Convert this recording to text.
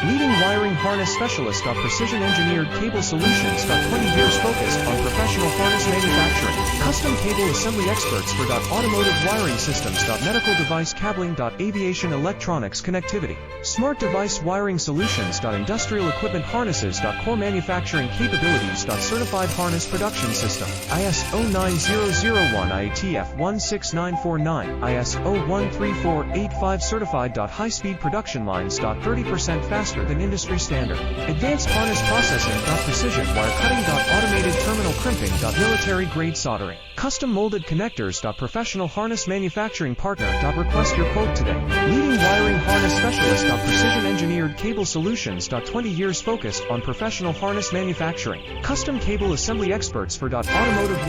Leading wiring harness specialist. Precision engineered cable solutions. 20 years focused on professional harness manufacturing. Custom cable assembly experts for automotive wiring systems. Medical device cabling. Aviation electronics connectivity. Smart device wiring solutions. Industrial equipment harnesses. Core manufacturing capabilities. Certified harness production system. ISO 9001 IATF 16949 ISO 13485 certified. High-speed production lines. 30% faster than industry standard. Advanced harness processing. Precision wire cutting. Automated terminal crimping. Military grade soldering. Custom molded connectors. Professional harness manufacturing partner. Request your quote today. Leading wiring harness specialist. Precision engineered cable solutions. 20 years focused on professional harness manufacturing. Custom cable assembly experts for automotive